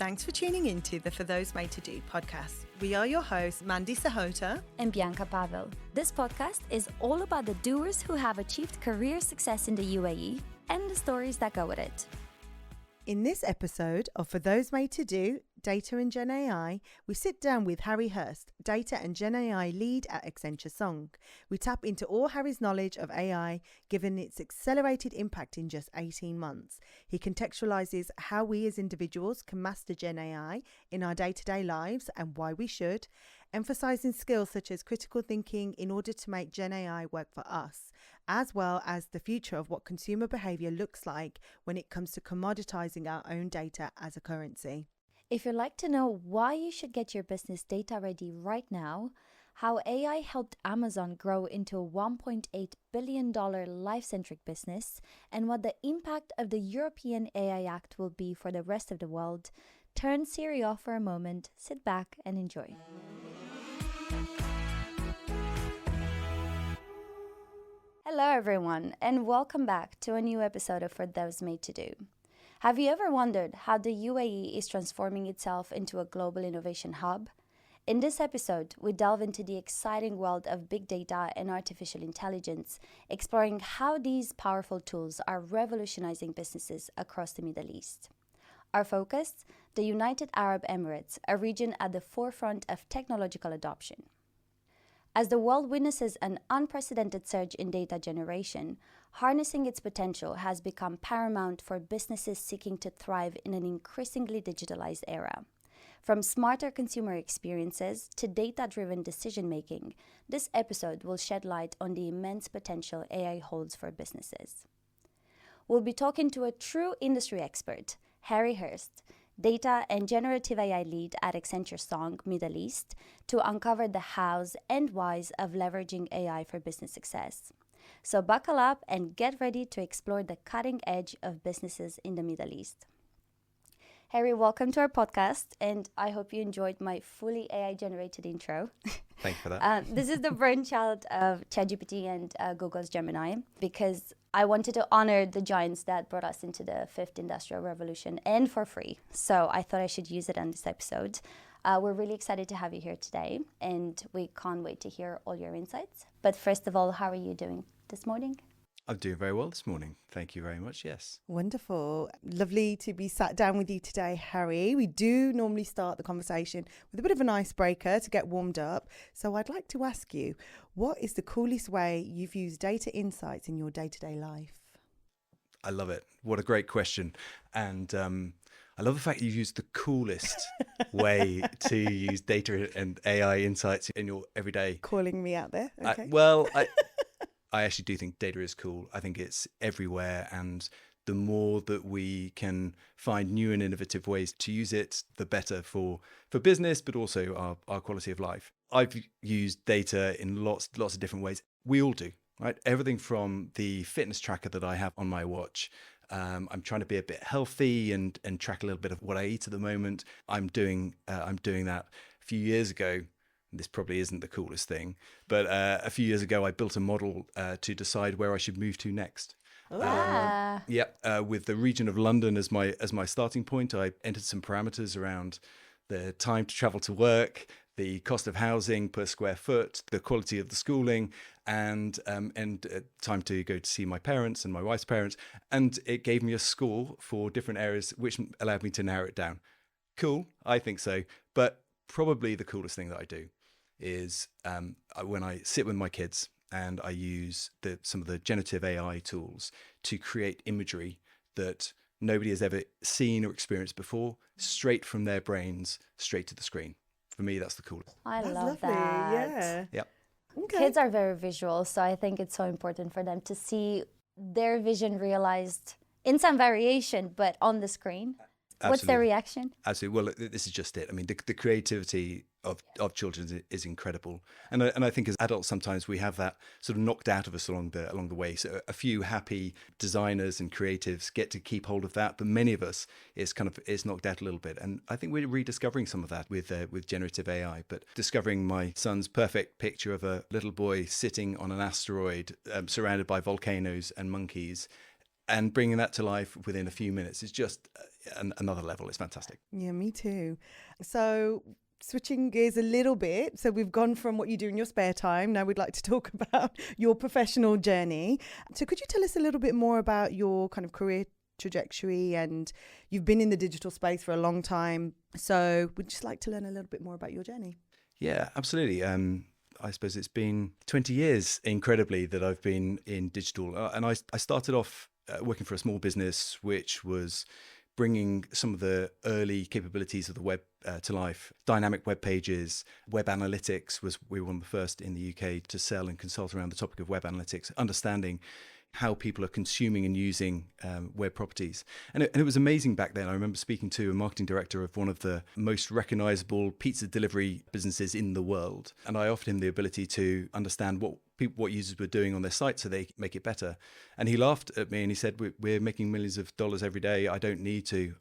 Thanks for tuning into the For Those Made to Do podcast. We are your hosts, Mandy Sahota and Bianca Pavel. This podcast is all about the doers who have achieved career success in the UAE and the stories that go with it. In this episode of For Those Made to Do, Data and Gen AI, we sit down with Harry Hurst, Data and Gen AI lead at Accenture Song. We tap into all Harry's knowledge of AI, given its accelerated impact in just 18 months. He contextualizes how we as individuals can master Gen AI in our day-to-day lives and why we should, emphasizing skills such as critical thinking in order to make Gen AI work for us, as well as the future of what consumer behavior looks like when it comes to commoditizing our own data as a currency. If you'd like to know why you should get your business data ready right now, how AI helped Amazon grow into a $1.8 billion life-centric business, and what the impact of the European AI Act will be for the rest of the world, turn Siri off for a moment, sit back and enjoy. Hello everyone, and welcome back to a new episode of For Those Made to Do. Have you ever wondered how the UAE is transforming itself into a global innovation hub? In this episode, we delve into the exciting world of big data and artificial intelligence, exploring how these powerful tools are revolutionizing businesses across the Middle East. Our focus? The United Arab Emirates, a region at the forefront of technological adoption. As the world witnesses an unprecedented surge in data generation, harnessing its potential has become paramount for businesses seeking to thrive in an increasingly digitalized era. From smarter consumer experiences to data-driven decision-making, this episode will shed light on the immense potential AI holds for businesses. We'll be talking to a true industry expert, Harry Hurst, Data and Generative AI lead at Accenture Song, Middle East, to uncover the hows and whys of leveraging AI for business success. So buckle up and get ready to explore the cutting edge of businesses in the Middle East. Harry, welcome to our podcast, and I hope you enjoyed my fully AI-generated intro. Thank you for that. This is the brainchild of ChatGPT and Google's Gemini, because I wanted to honor the giants that brought us into the fifth industrial revolution, and for free. So I thought I should use it on this episode. We're really excited to have you here today, and we can't wait to hear all your insights. But first of all, how are you doing this morning? I'm doing very well this morning. Thank you very much. Yes. Wonderful. Lovely to be sat down with you today, Harry. We do normally start the conversation with a bit of an icebreaker to get warmed up. So I'd like to ask you, what is the coolest way you've used data insights in your day-to-day life? I love it. What a great question. And I love the fact you've used the coolest way to use data and AI insights in your everyday. Calling me out there. Okay. I actually do think data is cool. I think it's everywhere. And the more that we can find new and innovative ways to use it, the better for business, but also our quality of life. I've used data in lots of different ways. We all do, right? Everything from the fitness tracker that I have on my watch. I'm trying to be a bit healthy and track a little bit of what I eat at the moment. I'm doing that. A few years ago, this probably isn't the coolest thing, but a few years ago, I built a model to decide where I should move to next. With the region of London as my starting point, I entered some parameters around the time to travel to work, the cost of housing per square foot, the quality of the schooling, and time to go to see my parents and my wife's parents. And it gave me a score for different areas, which allowed me to narrow it down. Cool, I think so. But probably the coolest thing that I do is when I sit with my kids and I use some of the generative AI tools to create imagery that nobody has ever seen or experienced before, straight from their brains, straight to the screen. For me, that's the coolest. That's love lovely. that. Yeah. Yep. Okay. Kids are very visual, so I think it's so important for them to see their vision realized in some variation, but on the screen. Absolutely. What's their reaction? Absolutely. Well, this is just it. I mean, the creativity of children is incredible, and I think as adults sometimes we have that sort of knocked out of us along the way. So a few happy designers and creatives get to keep hold of that, but many of us it's knocked out a little bit. And I think we're rediscovering some of that with generative AI. But discovering my son's perfect picture of a little boy sitting on an asteroid surrounded by volcanoes and monkeys, and bringing that to life within a few minutes is just another level. It's fantastic. Yeah, me too. So switching gears a little bit. So we've gone from what you do in your spare time. Now we'd like to talk about your professional journey. So could you tell us a little bit more about your kind of career trajectory? And you've been in the digital space for a long time. So we'd just like to learn a little bit more about your journey. Yeah, absolutely. I suppose it's been 20 years, incredibly, that I've been in digital. And I started off working for a small business, which was bringing some of the early capabilities of the web to life. Dynamic web pages, web analytics we were one of the first in the UK to sell and consult around the topic of web analytics, understanding how people are consuming and using web properties. And it was amazing back then. I remember speaking to a marketing director of one of the most recognizable pizza delivery businesses in the world. And I offered him the ability to understand what users were doing on their site so they make it better. And he laughed at me and he said, we're making millions of dollars every day. I don't need to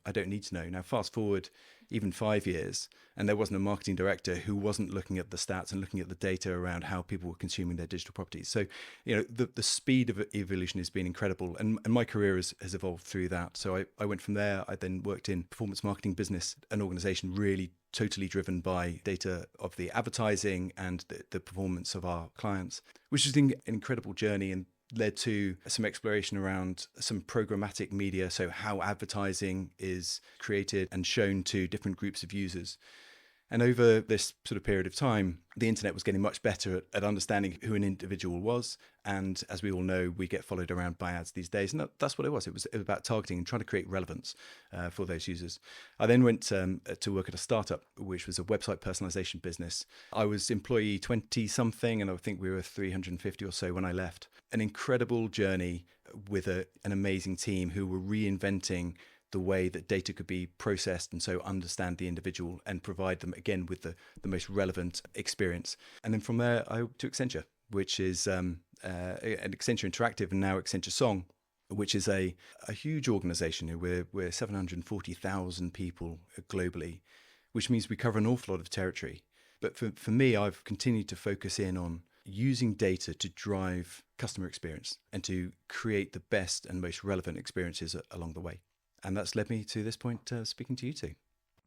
know. Now, fast forward even 5 years, and there wasn't a marketing director who wasn't looking at the stats and looking at the data around how people were consuming their digital properties. So, the speed of evolution has been incredible, and my career has evolved through that. So I went from there. I then worked in performance marketing business, an organization really totally driven by data of the advertising and the performance of our clients, which has been an incredible journey and led to some exploration around some programmatic media, so how advertising is created and shown to different groups of users. And over this sort of period of time, the internet was getting much better at understanding who an individual was. And as we all know, we get followed around by ads these days. And that's what it was. It was about targeting and trying to create relevance for those users. I then went to work at a startup, which was a website personalization business. I was employee 20 something, and I think we were 350 or so when I left. An incredible journey with an amazing team who were reinventing the way that data could be processed and so understand the individual and provide them again with the most relevant experience. And then from there, I to Accenture, which is an Accenture Interactive and now Accenture Song, which is a huge organization. We're 740,000 people globally, which means we cover an awful lot of territory. But for me, I've continued to focus in on using data to drive customer experience and to create the best and most relevant experiences along the way. And that's led me to this point, speaking to you two.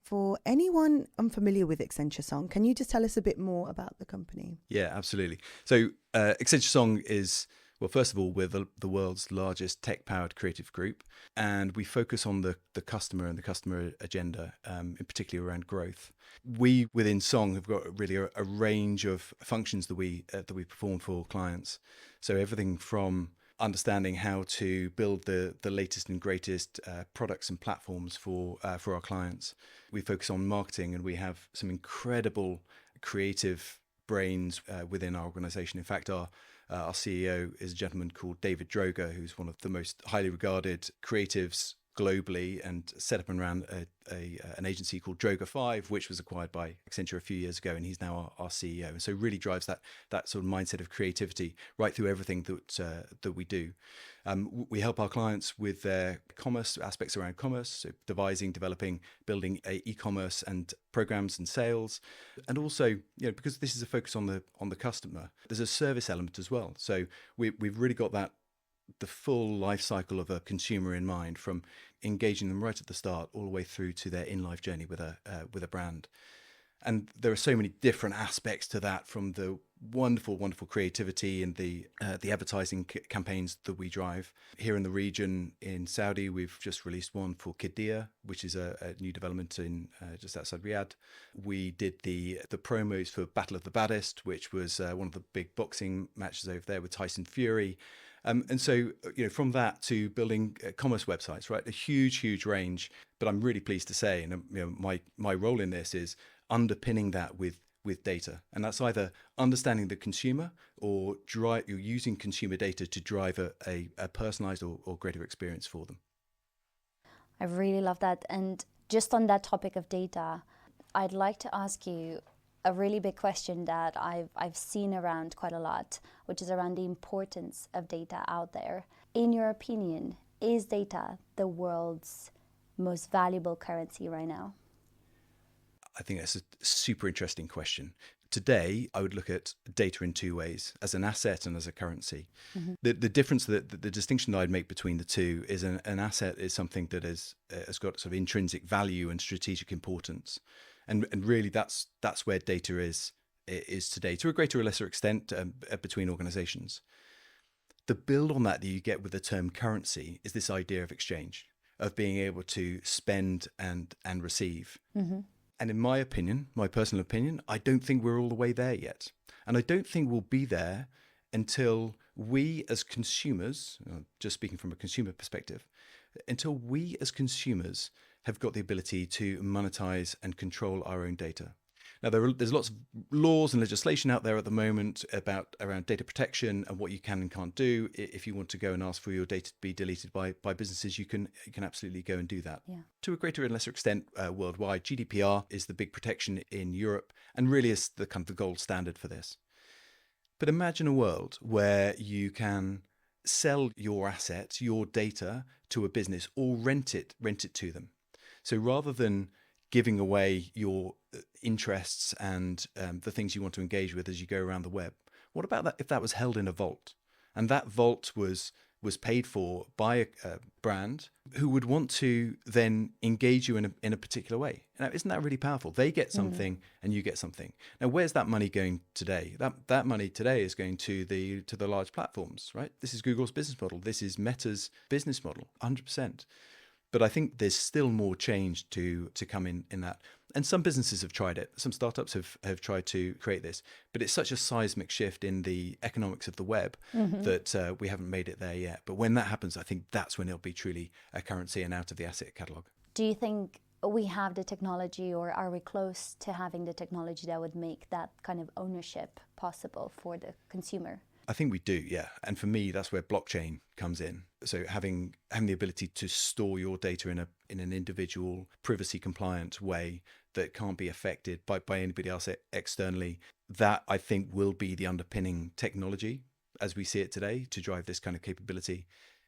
For anyone unfamiliar with Accenture Song, can you just tell us a bit more about the company? Yeah, absolutely. So Accenture Song is, well, first of all, we're the world's largest tech-powered creative group, and we focus on the customer and the customer agenda, in particular around growth. We, within Song, have got really a range of functions that we perform for clients. So everything from understanding how to build the latest and greatest products and platforms for our clients. We focus on marketing, and we have some incredible creative brains within our organization. In fact, our CEO is a gentleman called David Droga, who's one of the most highly regarded creatives globally, and set up and ran an agency called Droga 5, which was acquired by Accenture a few years ago, and he's now our CEO. And so really drives that sort of mindset of creativity right through everything that we do. We help our clients with their commerce aspects around commerce, so devising, developing, building e-commerce and programs and sales. And also, because this is a focus on the customer, there's a service element as well. So we've really got the full life cycle of a consumer in mind, from engaging them right at the start all the way through to their in-life journey with a brand. And there are so many different aspects to that, from the wonderful, wonderful creativity and the advertising campaigns that we drive. Here in the region in Saudi, we've just released one for Qiddiya, which is a new development in just outside Riyadh. We did the promos for Battle of the Baddest, which was one of the big boxing matches over there with Tyson Fury. And so, from that to building commerce websites, right? A huge, huge range. But I'm really pleased to say, and my role in this is underpinning that with data. And that's either understanding the consumer or you're using consumer data to drive a personalized or greater experience for them. I really love that. And just on that topic of data, I'd like to ask you a really big question that I've seen around quite a lot, which is around the importance of data out there. In your opinion, is data the world's most valuable currency right now? I think that's a super interesting question. today, I would look at data in two ways, as an asset and as a currency. The difference, the distinction that I'd make between the two is an asset is something that has got sort of intrinsic value and strategic importance. And really that's where data is today, to a greater or lesser extent between organizations. The build on that you get with the term currency is this idea of exchange, of being able to spend and receive. And in my opinion, my personal opinion, I don't think we're all the way there yet. And I don't think we'll be there until we as consumers, just speaking from a consumer perspective, until we as consumers have got the ability to monetize and control our own data. Now, there's lots of laws and legislation out there at the moment around data protection and what you can and can't do. If you want to go and ask for your data to be deleted by businesses, you can absolutely go and do that. Yeah. To a greater and lesser extent worldwide, GDPR is the big protection in Europe and really is the kind of the gold standard for this. But imagine a world where you can sell your assets, your data to a business or rent it to them. So rather than giving away your interests and the things you want to engage with as you go around the web, what about that if that was held in a vault, and that vault was paid for by a brand who would want to then engage you in a particular way? Now, isn't that really powerful? They get something and you get something. Now, where's that money going today? That money today is going to the large platforms, right? This is Google's business model. This is Meta's business model, 100%. But I think there's still more change to come in that. And some businesses have tried it. Some startups have tried to create this. But it's such a seismic shift in the economics of the web that we haven't made it there yet. But when that happens, I think that's when it'll be truly a currency and out of the asset catalogue. Do you think we have the technology, or are we close to having the technology that would make that kind of ownership possible for the consumer? I think we do, yeah. And for me, that's where blockchain comes in. So having the ability to store your data in an individual, privacy compliant way that can't be affected by anybody else externally, that I think will be the underpinning technology as we see it today to drive this kind of capability.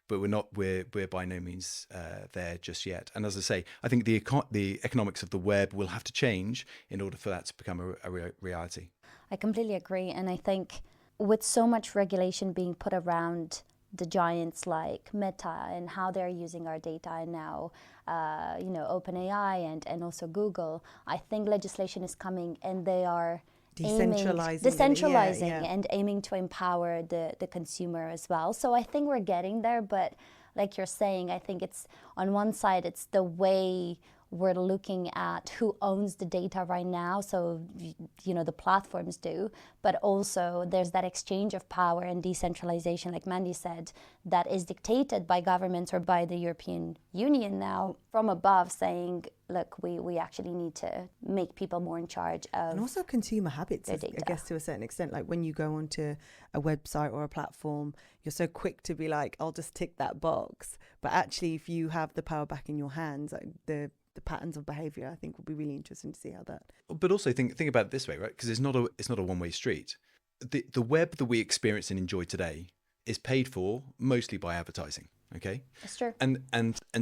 But we're by no means there just yet. And as I say, I think the economics of the web will have to change in order for that to become a reality. I completely agree. And I think with so much regulation being put around the giants like Meta and how they're using our data, and now, OpenAI and also Google, I think legislation is coming, and they are decentralizing and aiming to empower the consumer as well. So I think we're getting there, but like you're saying, I think it's on one side, it's the way we're looking at who owns the data right now. So, the platforms do, but also there's that exchange of power and decentralization, like Mandy said, that is dictated by governments or by the European Union now from above, saying, look, we actually need to make people more in charge of. And also consumer habits, I guess, to a certain extent. Like when you go onto a website or a platform, you're so quick to be like, I'll just tick that box. But actually, if you have the power back in your hands, like the patterns of behavior, I think will be really interesting to see how that. But also think about it this way, right? Because it's not a one-way street. The web that we experience and enjoy today is paid for mostly by advertising. Okay, that's true. And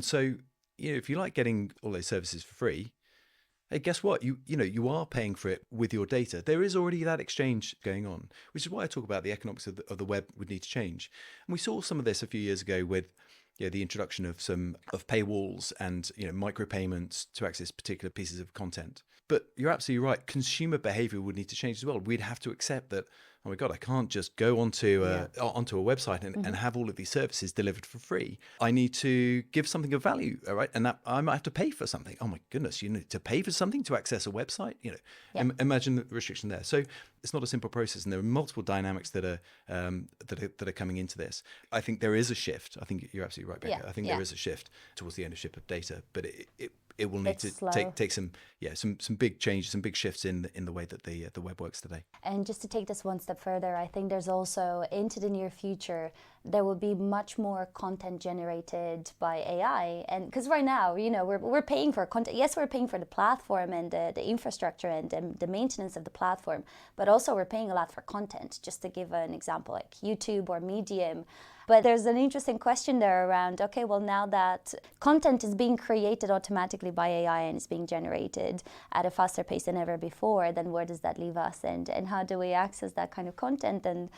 so if you like getting all those services for free, hey, guess what? You are paying for it with your data. There is already that exchange going on, which is why I talk about the economics of the web would need to change. And we saw some of this a few years ago with the introduction of paywalls and micropayments to access particular pieces of content. But you're absolutely right. Consumer behavior would need to change as well. We'd have to accept that, oh my God, I can't just go onto a website and have all of these services delivered for free. I need to give something of value, all right? And that I might have to pay for something. Oh my goodness, you need to pay for something to access a website? Imagine the restriction there. So it's not a simple process, and there are multiple dynamics that are coming into this. I think there is a shift. I think you're absolutely right, Becca. Yeah. I think there is a shift towards the ownership of data, but it will need to take some big changes, some big shifts in the way that the web works today. And just to take this one step further, I think there's also, into the near future, there will be much more content generated by AI. And because right now, we're paying for content. Yes, we're paying for the platform and the infrastructure and the maintenance of the platform, but also we're paying a lot for content. Just to give an example, like YouTube or Medium, But there's an interesting question there around, okay, well, now that content is being created automatically by AI and is being generated at a faster pace than ever before, then where does that leave us? And how do we access that kind of content? And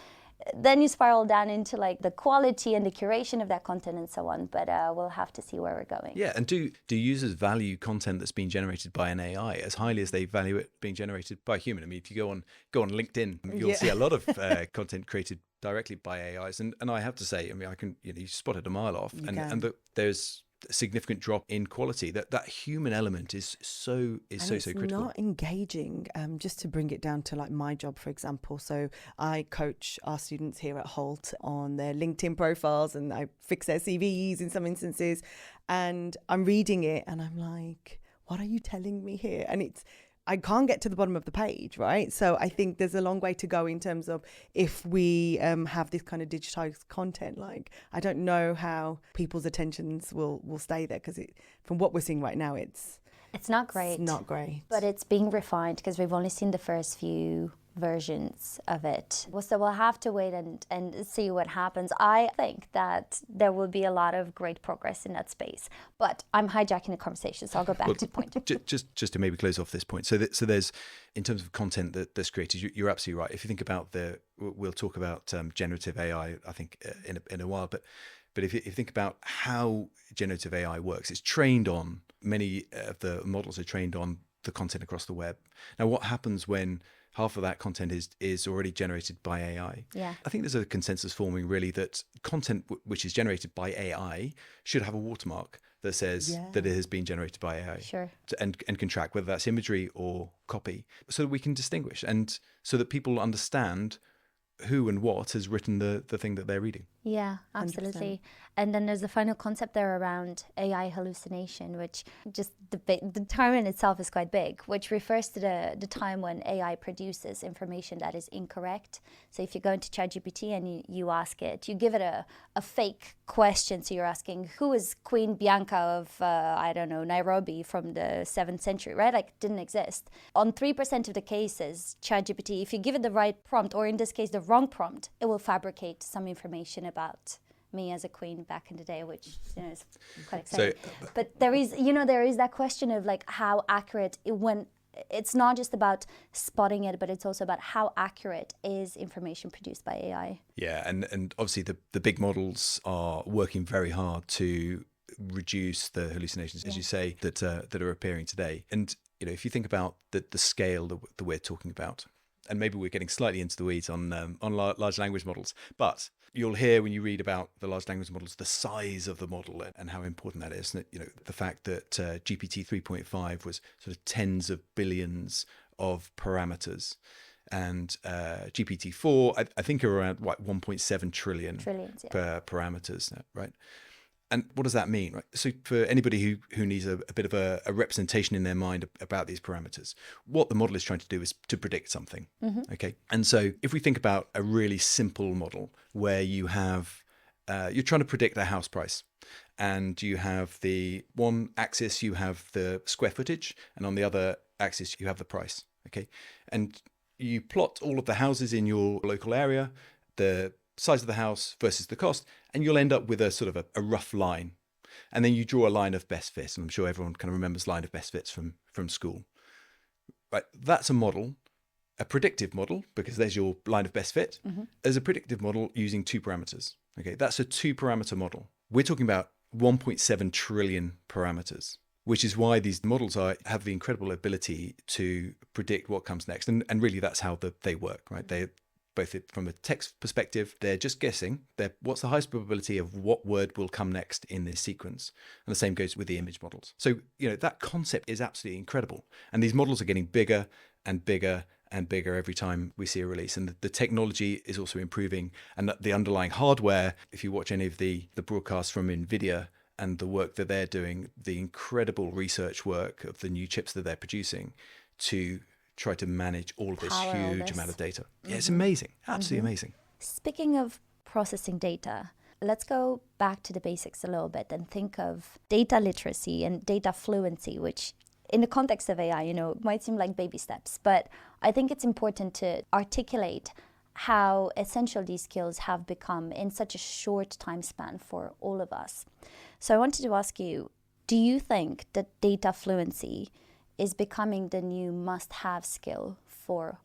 then you spiral down into like the quality and the curation of that content and so on. But we'll have to see where we're going. Yeah, and do users value content that's being generated by an AI as highly as they value it being generated by a human? I mean, if you go on LinkedIn, you'll see a lot of content created directly by AIs, and I have to say, I mean, I can you spot it a mile off, and there's a significant drop in quality. That human element is so critical. It's not engaging. Just to bring it down to like my job, for example. So I coach our students here at Holt on their LinkedIn profiles, and I fix their CVs in some instances. And I'm reading it, and I'm like, "What are you telling me here?" And I can't get to the bottom of the page, right? So I think there's a long way to go in terms of if we have this kind of digitized content. Like, I don't know how people's attentions will stay there, because from what we're seeing right now, it's not great. It's not great. But it's being refined because we've only seen the first few versions of it. So we'll have to wait and see what happens. I think that there will be a lot of great progress in that space. But I'm hijacking the conversation, so I'll go back to the point. Just to maybe close off this point. So there's, in terms of content that's created, you're absolutely right. If you think about we'll talk about generative AI, I think, in a while. But if you think about how generative AI works, it's trained on, many of the models are trained on the content across the web. Now, what happens when half of that content is already generated by AI? Yeah. I think there's a consensus forming really that content which is generated by AI should have a watermark that says that it has been generated by AI. Sure. And can track whether that's imagery or copy, so that we can distinguish, and so that people understand who and what has written the thing that they're reading. Yeah, absolutely. 100%. And then there's the final concept there around AI hallucination, which just the term in itself is quite big, which refers to the time when AI produces information that is incorrect. So if you go into ChatGPT and you ask it, you give it a fake question. So you're asking, who is Queen Bianca of, Nairobi from the 7th century, right? Like, it didn't exist. On 3% of the cases, ChatGPT, if you give it the right prompt, or in this case, the wrong prompt, it will fabricate some information about me as a queen back in the day, which is quite exciting. But there is that question of like how accurate when it's not just about spotting it, but it's also about how accurate is information produced by AI. Yeah, and obviously the big models are working very hard to reduce the hallucinations, as you say, that are appearing today. And if you think about the scale that we're talking about, and maybe we're getting slightly into the weeds on large language models, but you'll hear when you read about the large language models, the size of the model and how important that is. The fact that GPT 3.5 was sort of tens of billions of parameters, and GPT 4, I think, are around 1.7 trillion per parameters, right? And what does that mean? Right? So for anybody who needs a bit of a representation in their mind about these parameters, what the model is trying to do is to predict something. Mm-hmm. Okay. And so if we think about a really simple model where you have, you're trying to predict a house price, and you have the one axis, you have the square footage, and on the other axis, you have the price. Okay. And you plot all of the houses in your local area, the size of the house versus the cost, and you'll end up with a sort of a rough line. And then you draw a line of best fits, and I'm sure everyone kind of remembers line of best fits from school. Right, that's a model, a predictive model, because there's your line of best fit, as a predictive model using 2 parameters. Okay, that's a 2-parameter model. We're talking about 1.7 trillion parameters, which is why these models have the incredible ability to predict what comes next. And really that's how they work, right? They both from a text perspective, they're just guessing what's the highest probability of what word will come next in this sequence. And the same goes with the image models. So, that concept is absolutely incredible. And these models are getting bigger and bigger and bigger every time we see a release. And the technology is also improving. And the underlying hardware, if you watch any of the broadcasts from NVIDIA and the work that they're doing, the incredible research work of the new chips that they're producing to try to manage all of this huge amount of data. Yeah, it's amazing. Absolutely amazing. Speaking of processing data, let's go back to the basics a little bit and think of data literacy and data fluency, which in the context of AI, might seem like baby steps, but I think it's important to articulate how essential these skills have become in such a short time span for all of us. So I wanted to ask you, do you think that data fluency is becoming the new must-have skill for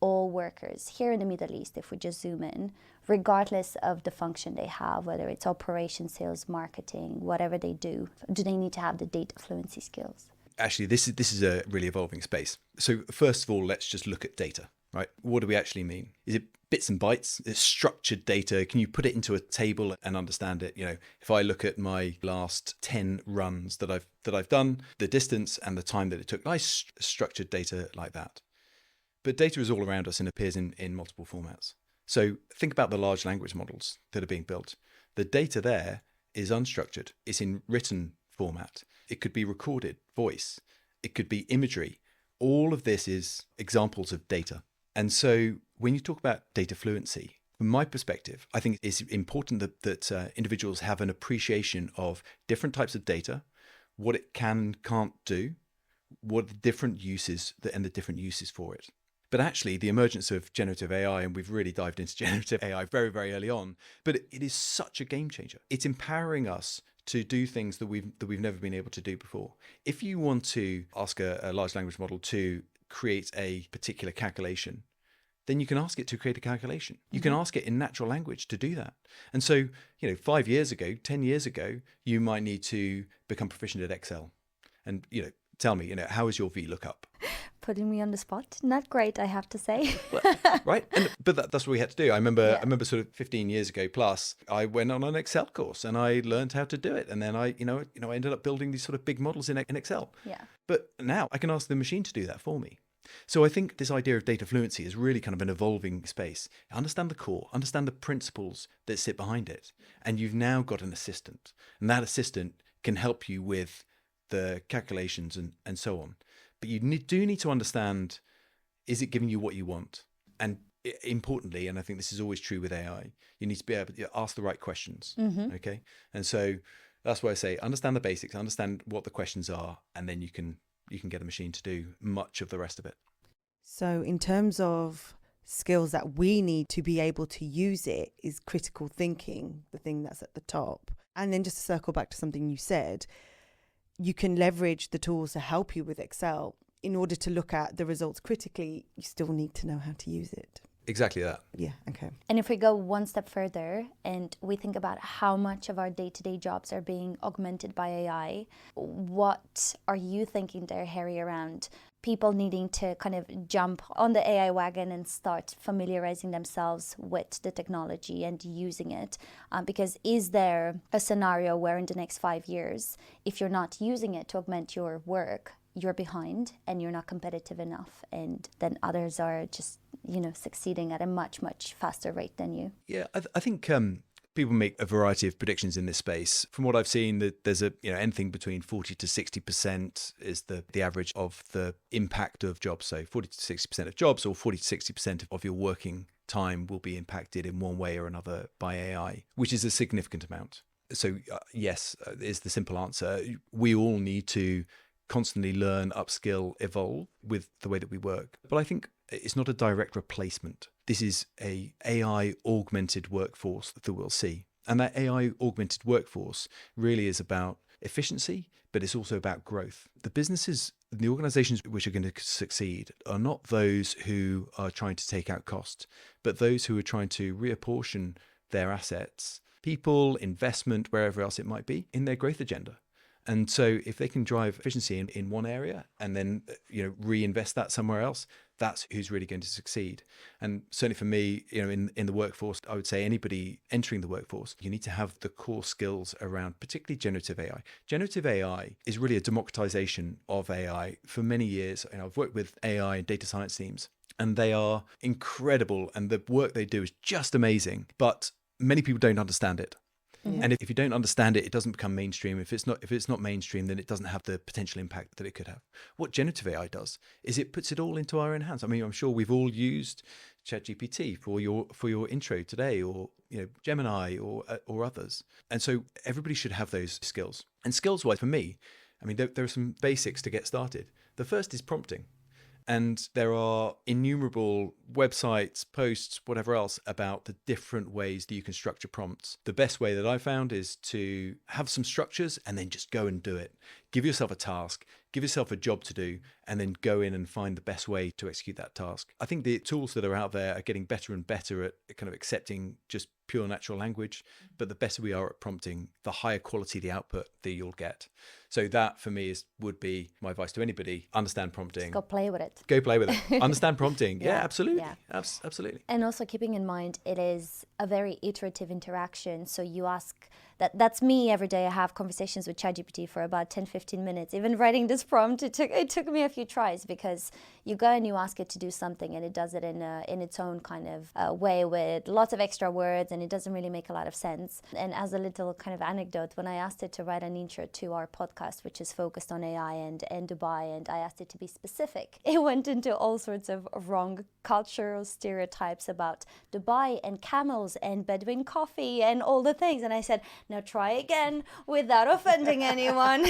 all workers here in the Middle East, if we just zoom in, regardless of the function they have, whether it's operations, sales, marketing, whatever they do they need to have the data fluency skills? Actually, this is a really evolving space. So first of all, let's just look at data, right? What do we actually mean? Is it bits and bytes? It's structured data. Can you put it into a table and understand it? You know, if I look at my last 10 runs that I've done, the distance and the time that it took, nice structured data like that. But data is all around us and appears in multiple formats. So think about the large language models that are being built. The data there is unstructured. It's in written format. It could be recorded voice. It could be imagery. All of this is examples of data. And so when you talk about data fluency, from my perspective, I think it's important that individuals have an appreciation of different types of data, what it can and can't do, what the different uses and the different uses for it. But actually, the emergence of generative AI, and we've really dived into generative AI very, very early on, but it is such a game changer. It's empowering us to do things that we've never been able to do before. If you want to ask a large language model to create a particular calculation, then you can ask it to create a calculation. You can ask it in natural language to do that. And so, 5 years ago, 10 years ago, you might need to become proficient at Excel. And, tell me, how is your VLOOKUP? Putting me on the spot. Not great, I have to say. Right. But that's what we had to do. I remember sort of 15 years ago plus, I went on an Excel course and I learned how to do it. And then I ended up building these sort of big models in Excel. Yeah. But now I can ask the machine to do that for me. So I think this idea of data fluency is really kind of an evolving space. Understand the core, understand the principles that sit behind it. And you've now got an assistant. And that assistant can help you with the calculations and so on. But you do need to understand, is it giving you what you want? And importantly, and I think this is always true with AI, you need to be able to ask the right questions. Okay. And so that's why I say, understand the basics, understand what the questions are, and then you can get a machine to do much of the rest of it. So in terms of skills that we need to be able to use it is critical thinking, the thing that's at the top. And then just to circle back to something you said, you can leverage the tools to help you with Excel. In order to look at the results critically, you still need to know how to use it. Exactly that. Yeah, okay. And if we go one step further and we think about how much of our day-to-day jobs are being augmented by AI, what are you thinking there, Harry, around people needing to kind of jump on the AI wagon and start familiarizing themselves with the technology and using it? Because is there a scenario where in the next 5 years, if you're not using it to augment your work, you're behind and you're not competitive enough, and then others are just, succeeding at a much, much faster rate than you? Yeah, I think people make a variety of predictions in this space. From what I've seen, that there's anything between 40 to 60% is the average of the impact of jobs. So 40 to 60% of jobs, or 40 to 60% of your working time will be impacted in one way or another by AI, which is a significant amount. So yes, is the simple answer. We all need to constantly learn, upskill, evolve with the way that we work. But I think it's not a direct replacement. This is a AI augmented workforce that we'll see. And that AI augmented workforce really is about efficiency, but it's also about growth. The businesses, the organizations which are going to succeed are not those who are trying to take out cost, but those who are trying to reapportion their assets, people, investment, wherever else it might be, in their growth agenda. And so if they can drive efficiency in one area and then reinvest that somewhere else, that's who's really going to succeed. And certainly for me, in the workforce, I would say anybody entering the workforce, you need to have the core skills around particularly generative AI. Generative AI is really a democratization of AI. For many years, I've worked with AI and data science teams, and they are incredible, and the work they do is just amazing, but many people don't understand it. Yeah. And if you don't understand it, it doesn't become mainstream. If it's not mainstream, then it doesn't have the potential impact that it could have. What generative AI does is it puts it all into our own hands. I mean, I'm sure we've all used ChatGPT for your intro today, or Gemini or others. And so everybody should have those skills. And skills-wise, for me, I mean, there are some basics to get started. The first is prompting. And there are innumerable websites, posts, whatever else about the different ways that you can structure prompts. The best way that I found is to have some structures and then just go and do it. Give yourself a task, give yourself a job to do, and then go in and find the best way to execute that task. I think the tools that are out there are getting better and better at kind of accepting just pure natural language, but the better we are at prompting, the higher quality the output that you'll get. So that for me would be my advice to anybody. Understand prompting. Just go play with it. Go play with it. Understand prompting. Yeah, absolutely. Yeah. Absolutely. And also keeping in mind, it is a very iterative interaction. So you ask, that's me every day. I have conversations with ChatGPT for about 10, 15 minutes. Even writing this prompt, it took me a few tries, because you go and you ask it to do something and it does it in its own kind of way with lots of extra words, and it doesn't really make a lot of sense. And as a little kind of anecdote, when I asked it to write an intro to our podcast, which is focused on AI and Dubai, and I asked it to be specific, it went into all sorts of wrong cultural stereotypes about Dubai and camels and Bedouin coffee and all the things. And I said, now try again without offending anyone.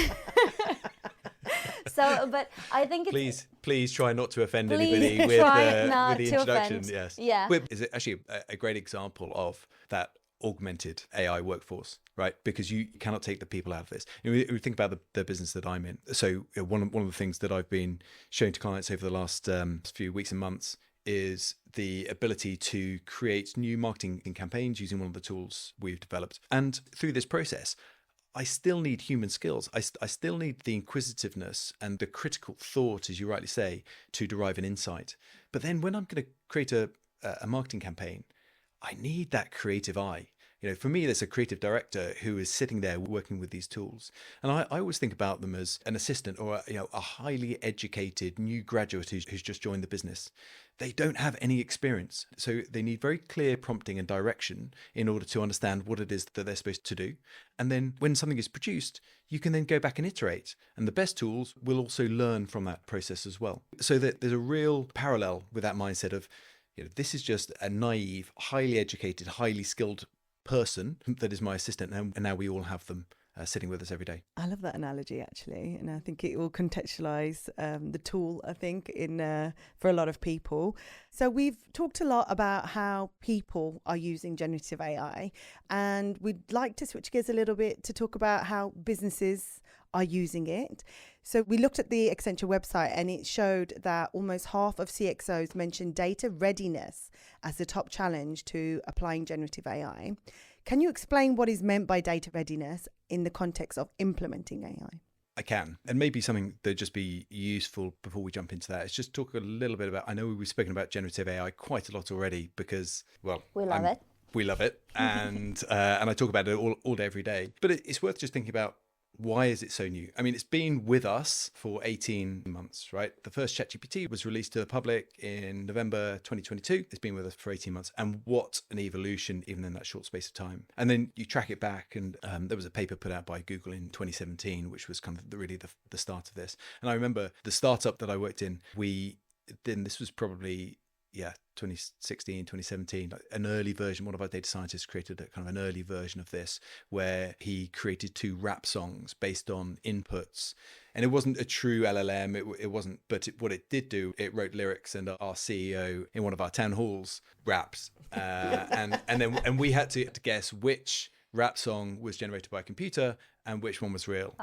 So, but I think it's... Please try not to offend anybody with the introduction. Offend. Yes. Yeah. Is it actually a great example of that augmented AI workforce, right? Because you cannot take the people out of this. We think about the business that I'm in. So one of the things that I've been showing to clients over the last few weeks and months is the ability to create new marketing campaigns using one of the tools we've developed. And through this process, I still need human skills. I still need the inquisitiveness and the critical thought, as you rightly say, to derive an insight. But then when I'm going to create a marketing campaign, I need that creative eye. For me, there's a creative director who is sitting there working with these tools. And I always think about them as an assistant or a highly educated new graduate who's just joined the business. They don't have any experience. So they need very clear prompting and direction in order to understand what it is that they're supposed to do. And then when something is produced, you can then go back and iterate. And the best tools will also learn from that process as well. So that there's a real parallel with that mindset of, this is just a naive, highly educated, highly skilled person that is my assistant, and now we all have them sitting with us every day. I love that analogy, actually, and I think it will contextualize the tool, I think, for a lot of people. So we've talked a lot about how people are using generative AI, and we'd like to switch gears a little bit to talk about how businesses are using it. So we looked at the Accenture website, and it showed that almost half of CXOs mentioned data readiness as the top challenge to applying generative AI. Can you explain what is meant by data readiness in the context of implementing AI? I can. And maybe something that'd just be useful before we jump into that is just talk a little bit about, I know we've spoken about generative AI quite a lot already because, well, we love it. We love it. And I talk about it all day, every day. But it's worth just thinking about, why is it so new? I mean, it's been with us for 18 months, right? The first ChatGPT was released to the public in November 2022. It's been with us for 18 months. And what an evolution, even in that short space of time. And then you track it back, and there was a paper put out by Google in 2017, which was kind of the start of this. And I remember the startup that I worked in, this was probably 2016, 2017, an early version. One of our data scientists created a kind of an early version of this where he created 2 rap songs based on inputs. And it wasn't a true LLM, it wasn't, but what it did do, it wrote lyrics, and our CEO in one of our town halls raps. And we had to guess which rap song was generated by a computer and which one was real.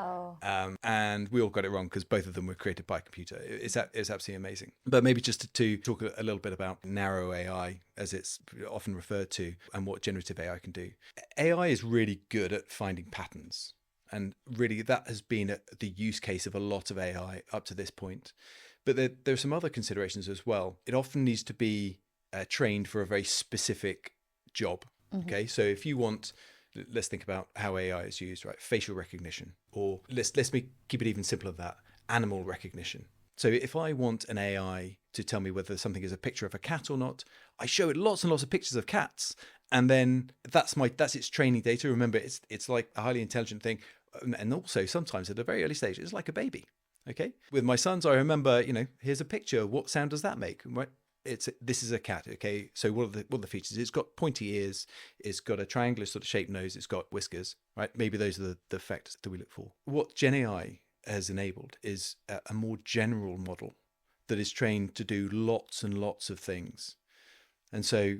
And we all got it wrong because both of them were created by a computer. It's absolutely amazing. But maybe just to talk a little bit about narrow AI, as it's often referred to, and what generative AI can do. AI is really good at finding patterns. And really that has been the use case of a lot of AI up to this point. But there are some other considerations as well. It often needs to be trained for a very specific job. Mm-hmm. Okay, so if you want... Let's think about how AI is used, right? Facial recognition, or let's keep it even simpler than that, animal recognition. So if I want an AI to tell me whether something is a picture of a cat or not, I show it lots and lots of pictures of cats, and then that's its training data. Remember, it's like a highly intelligent thing, and also sometimes at a very early stage, it's like a baby. Okay, with my sons, I remember, here's a picture. What sound does that make? Right? This is a cat. Okay, so what are the features? It's got pointy ears, it's got a triangular sort of shaped nose, it's got whiskers, right? Maybe those are the factors that we look for. What Gen AI has enabled is a more general model that is trained to do lots and lots of things. And so,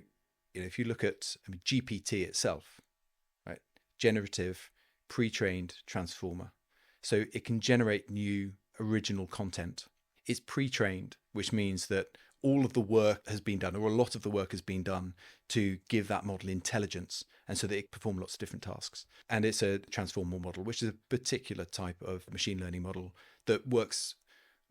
if you look at GPT itself, right, generative, pre-trained transformer. So it can generate new original content. It's pre-trained, which means that all of the work has been done, or a lot of the work has been done to give that model intelligence, and so that it can perform lots of different tasks. And it's a transformer model, which is a particular type of machine learning model that works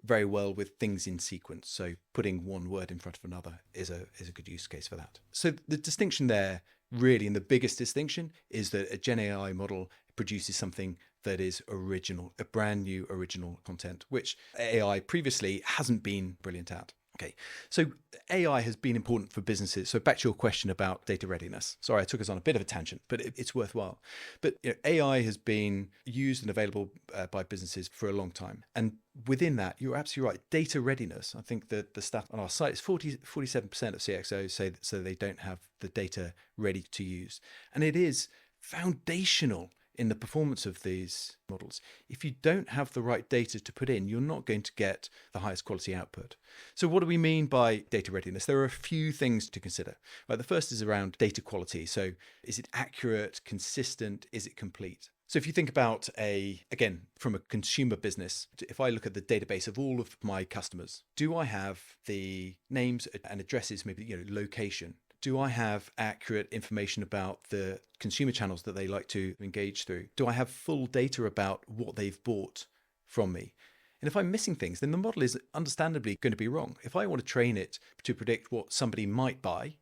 very well with things in sequence. So putting one word in front of another is a good use case for that. So the distinction there, really, and the biggest distinction, is that a Gen AI model produces something that is original, a brand new original content, which AI previously hasn't been brilliant at. Okay, so AI has been important for businesses. So back to your question about data readiness. Sorry, I took us on a bit of a tangent, but it's worthwhile. But AI has been used and available by businesses for a long time. And within that, you're absolutely right. Data readiness, I think that the stat on our site is 47% of CXOs say that, so they don't have the data ready to use. And it is foundational in the performance of these models. If you don't have the right data to put in, you're not going to get the highest quality output. So what do we mean by data readiness? There are a few things to consider. Right, the first is around data quality. So is it accurate, consistent? Is it complete? So if you think about again, from a consumer business, if I look at the database of all of my customers, do I have the names and addresses, maybe, location? Do I have accurate information about the consumer channels that they like to engage through? Do I have full data about what they've bought from me? And if I'm missing things, then the model is understandably going to be wrong. If I want to train it to predict what somebody might buy,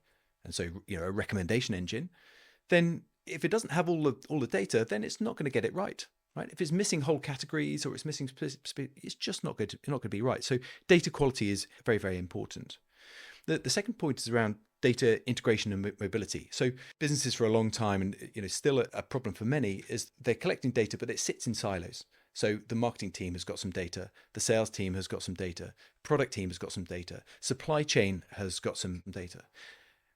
and so, a recommendation engine, then if it doesn't have all the data, then it's not going to get it right. Right? If it's missing whole categories or it's missing, it's just not going to be right. So data quality is very, very important. The second point is around data integration and mobility. So businesses for a long time, and still a problem for many, is they're collecting data, but it sits in silos. So the marketing team has got some data, the sales team has got some data, product team has got some data, supply chain has got some data.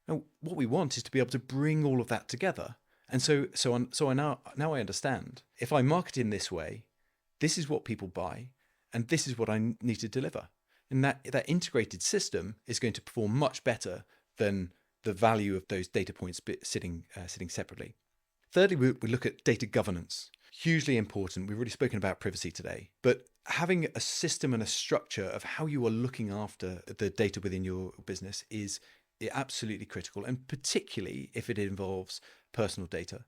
Now, what we want is to be able to bring all of that together. And so I now I understand, if I market in this way, this is what people buy, and this is what I need to deliver. And that integrated system is going to perform much better than the value of those data points sitting separately. Thirdly, we look at data governance. Hugely important. We've already spoken about privacy today, but having a system and a structure of how you are looking after the data within your business is absolutely critical, and particularly if it involves personal data.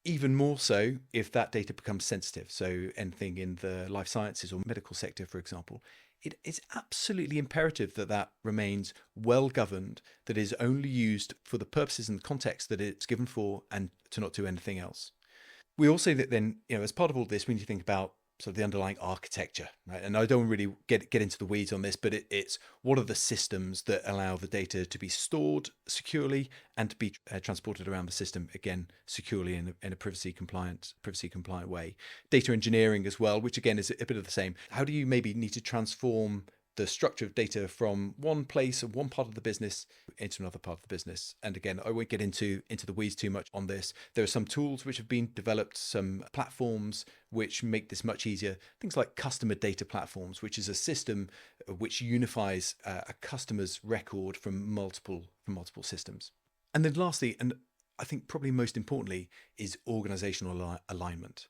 Even more so if that data becomes sensitive. So anything in the life sciences or medical sector, for example, it's absolutely imperative that remains well governed, that is only used for the purposes and the context that it's given for, and to not do anything else. We also then, as part of all this, we need to think about sort of the underlying architecture, right? And I don't really get into the weeds on this, but it's what are the systems that allow the data to be stored securely and to be transported around the system, again, securely in a privacy compliant way. Data engineering as well, which again is a bit of the same. How do you maybe need to transform the structure of data from one place or one part of the business into another part of the business? And again, I won't get into the weeds too much on this. There are some tools which have been developed, some platforms which make this much easier. Things like customer data platforms, which is a system which unifies a customer's record from multiple systems. And then lastly, and I think probably most importantly, is organizational alignment.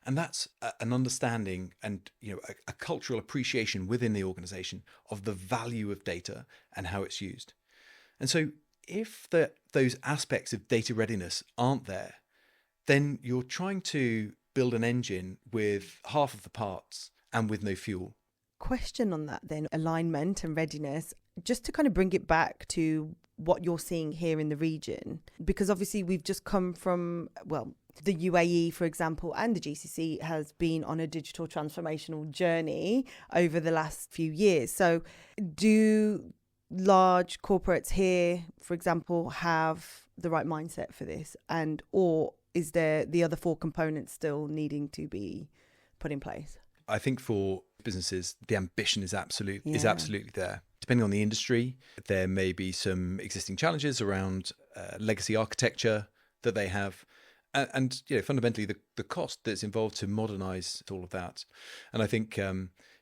And that's an understanding and a cultural appreciation within the organization of the value of data and how it's used. And so if those aspects of data readiness aren't there, then you're trying to build an engine with half of the parts and with no fuel. Question on that then, alignment and readiness, just to kind of bring it back to what you're seeing here in the region, because obviously we've just come from, the UAE, for example, and the GCC has been on a digital transformational journey over the last few years. So do large corporates here, for example, have the right mindset for this? Or is there the other four components still needing to be put in place? I think for businesses, the ambition is absolutely there. Depending on the industry, there may be some existing challenges around legacy architecture that they have. and fundamentally the cost that's involved to modernize all of that. And I think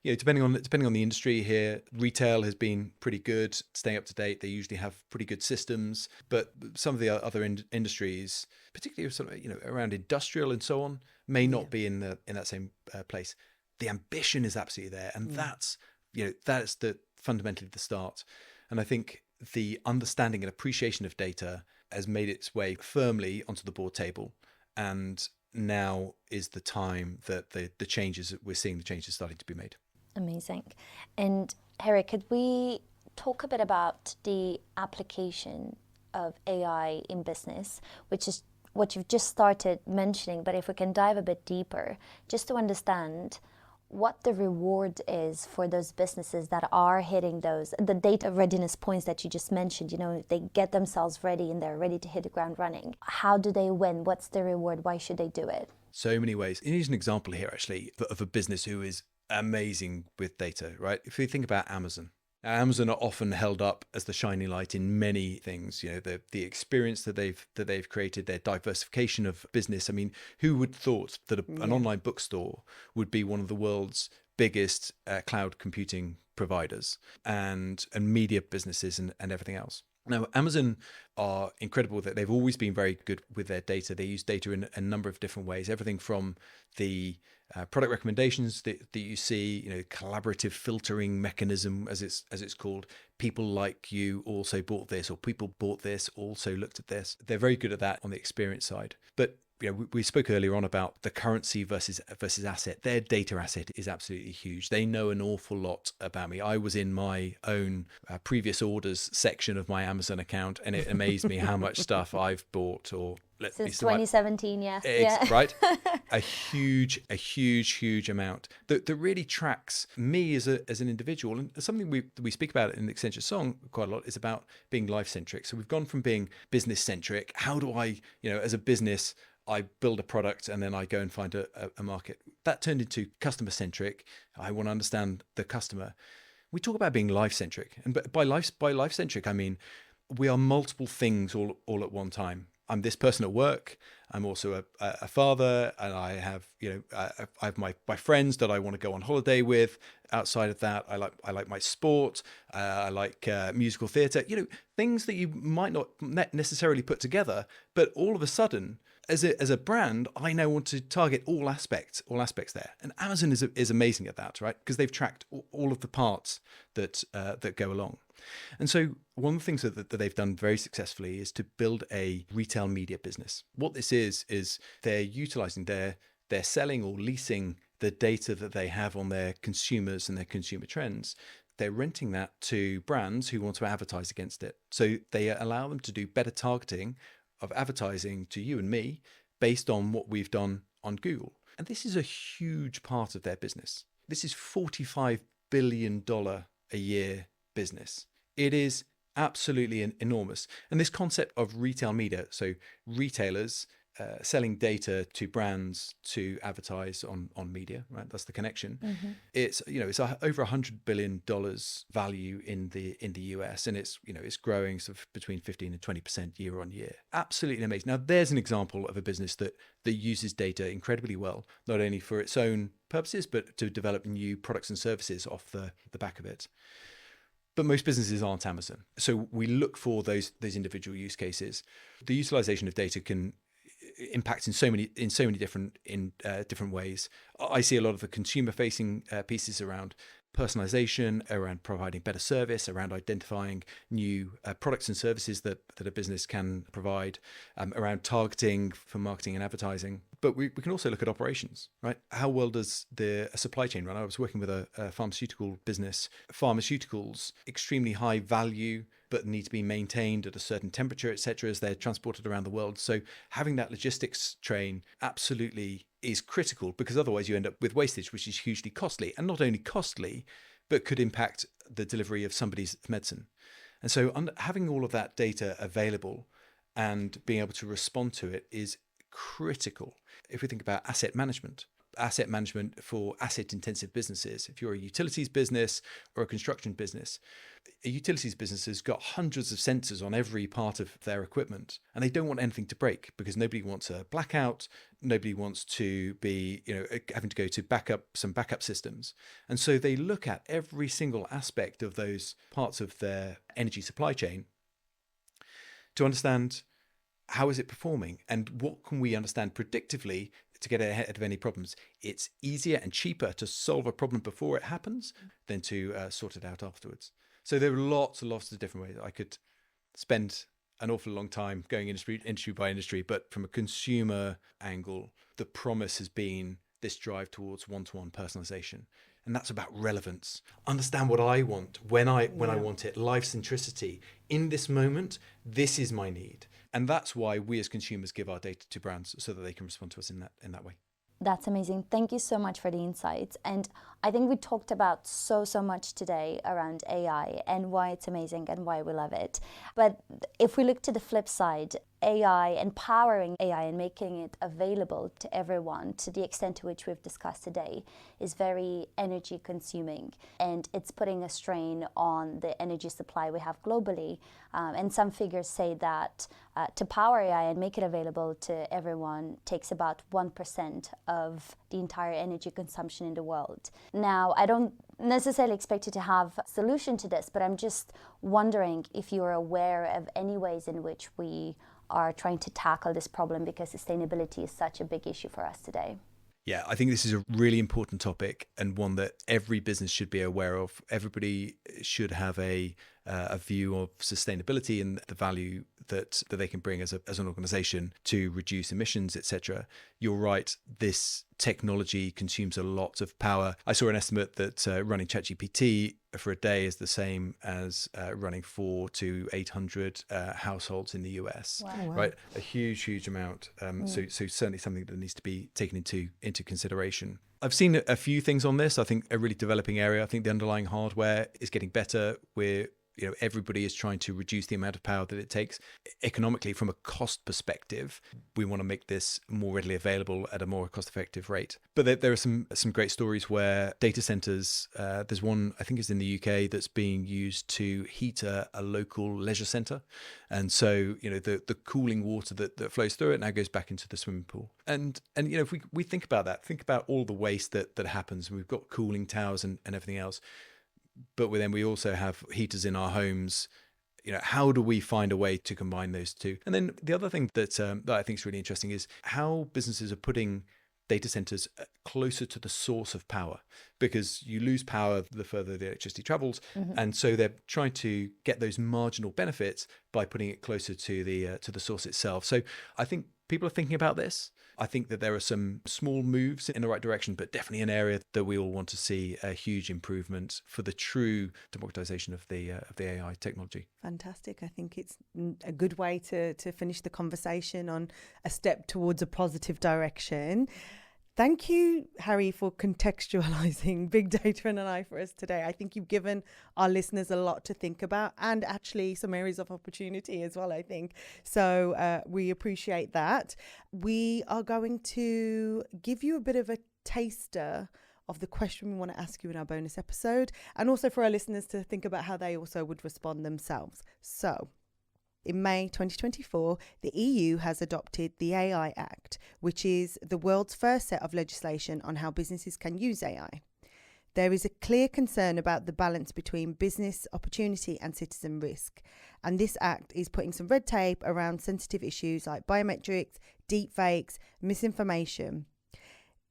depending on the industry here, retail has been pretty good, staying up to date. They usually have pretty good systems, but some of the other industries, particularly sort of around industrial and so on, may not be in that same place. The ambition is absolutely there, and that's the fundamentally the start. And I think the understanding and appreciation of data has made its way firmly onto the board table, and now is the time that the changes that we're seeing, the changes starting to be made. Amazing. And Harry, could we talk a bit about the application of AI in business, which is what you've just started mentioning, but if we can dive a bit deeper, just to understand what the reward is for those businesses that are hitting the data readiness points that you just mentioned. They get themselves ready and they're ready to hit the ground running. How do they win? What's the reward? Why should they do it? So many ways. Here's an example here, actually, of a business who is amazing with data, right? If you think about Amazon are often held up as the shining light in many things. The experience that they've created, their diversification of business. I mean, who would thought that an online bookstore would be one of the world's biggest cloud computing providers and media businesses and everything else? Now, Amazon are incredible that they've always been very good with their data. They use data in a number of different ways, everything from the product recommendations that you see, collaborative filtering mechanism, as it's called. People like you also bought this, or people bought this, also looked at this. They're very good at that on the experience side. But we spoke earlier on about the currency versus asset. Their data asset is absolutely huge. They know an awful lot about me. I was in my own previous orders section of my Amazon account, and it amazed me how much stuff I've bought since 2017. Right. a huge amount that really tracks me as an individual. And something we speak about in the Accenture Song quite a lot is about being life centric. So we've gone from being business centric. How do I, as a business, I build a product and then I go and find a market. That turned into customer centric. I want to understand the customer. We talk about being life centric, and by life centric, I mean we are multiple things all at one time. I'm this person at work. I'm also a father, and I have I have my friends that I want to go on holiday with. Outside of that, I like my sport. I like musical theatre. Things that you might not necessarily put together, but all of a sudden, as a brand, I now want to target all aspects there. And Amazon is amazing at that, right? Because they've tracked all of the parts that go along. And so one of the things that they've done very successfully is to build a retail media business. What this is they're utilizing they're selling or leasing the data that they have on their consumers and their consumer trends. They're renting that to brands who want to advertise against it. So they allow them to do better targeting of advertising to you and me based on what we've done on Google. And this is a huge part of their business. This is $45 billion a year business. It is absolutely enormous. And this concept of retail media, so retailers selling data to brands to advertise on media, right? That's the connection. Mm-hmm. It's over $100 billion value in the US, and it's growing sort of between 15 and 20% year on year. Absolutely amazing. Now there's an example of a business that uses data incredibly well, not only for its own purposes, but to develop new products and services off the back of it. But most businesses aren't Amazon. So we look for those individual use cases. The utilization of data can impact in so many different ways. I see a lot of the consumer facing pieces around personalization, around providing better service, around identifying new products and services that a business can provide, around targeting for marketing and advertising. But we can also look at operations, right? How well does a supply chain run? I was working with a pharmaceutical business. Pharmaceuticals, extremely high value, but need to be maintained at a certain temperature, etc., as they're transported around the world. So having that logistics train absolutely is critical, because otherwise you end up with wastage, which is hugely costly, and not only costly, but could impact the delivery of somebody's medicine. And so having all of that data available and being able to respond to it is critical. If we think about asset management, asset management for asset intensive businesses. If you're a utilities business or a construction business, a utilities business has got hundreds of sensors on every part of their equipment, and they don't want anything to break because nobody wants a blackout. Nobody wants to be, having to go to some backup systems. And so they look at every single aspect of those parts of their energy supply chain to understand how is it performing and what can we understand predictively to get ahead of any problems. It's easier and cheaper to solve a problem before it happens than to sort it out afterwards. So there are lots and lots of different ways. I could spend an awful long time going industry by industry, but from a consumer angle, the promise has been this drive towards one-to-one personalization. And that's about relevance. Understand what I want when I want it. Life centricity. In this moment, this is my need. And that's why we as consumers give our data to brands so that they can respond to us in that way. That's amazing. Thank you so much for the insights. And I think we talked about so much today around AI and why it's amazing and why we love it. But if we look to the flip side, AI, empowering AI and making it available to everyone to the extent to which we've discussed today is very energy consuming, and it's putting a strain on the energy supply we have globally. And some figures say that to power AI and make it available to everyone takes about 1% of the entire energy consumption in the world. Now, I don't necessarily expect you to have a solution to this, but I'm just wondering if you're aware of any ways in which we are trying to tackle this problem, because sustainability is such a big issue for us today. Yeah, I think this is a really important topic and one that every business should be aware of. Everybody should have a view of sustainability and the value that they can bring as an organization to reduce emissions, etc. You're right, this technology consumes a lot of power. I saw an estimate that running ChatGPT for a day is the same as running 400 to 800 households in the US. Wow. Right? A huge amount. So certainly something that needs to be taken into consideration. I've seen a few things on this. I think a really developing area. I think the underlying hardware is getting better. Everybody is trying to reduce the amount of power that it takes. Economically, from a cost perspective, we want to make this more readily available at a more cost-effective rate. But there are some great stories where data centers, there's one, I think it's in the UK, that's being used to heat a local leisure center. And so, the cooling water that flows through it now goes back into the swimming pool. And if we think about that, think about all the waste that happens. We've got cooling towers and everything else. But then we also have heaters in our homes. How do we find a way to combine those two? And then the other thing that I think is really interesting is how businesses are putting data centers closer to the source of power, because you lose power the further the electricity travels. Mm-hmm. And so they're trying to get those marginal benefits by putting it closer to the source itself. So I think people are thinking about this. I think that there are some small moves in the right direction, but definitely an area that we all want to see a huge improvement for the true democratization of the AI technology. Fantastic. I think it's a good way to finish the conversation on a step towards a positive direction. Thank you, Harry, for contextualizing big data and AI for us today. I think you've given our listeners a lot to think about, and actually some areas of opportunity as well, I think. So we appreciate that. We are going to give you a bit of a taster of the question we want to ask you in our bonus episode, and also for our listeners to think about how they also would respond themselves. So, in May 2024, the EU has adopted the AI Act, which is the world's first set of legislation on how businesses can use AI. There is a clear concern about the balance between business opportunity and citizen risk. And this act is putting some red tape around sensitive issues like biometrics, deepfakes, misinformation.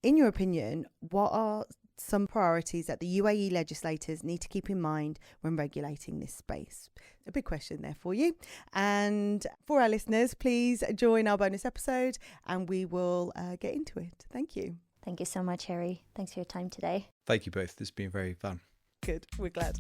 In your opinion, what are some priorities that the UAE legislators need to keep in mind when regulating this space? A big question there for you. And for our listeners, please join our bonus episode and we will get into it. Thank you. Thank you so much, Harry. Thanks for your time today. Thank you both. This has been very fun. Good. We're glad.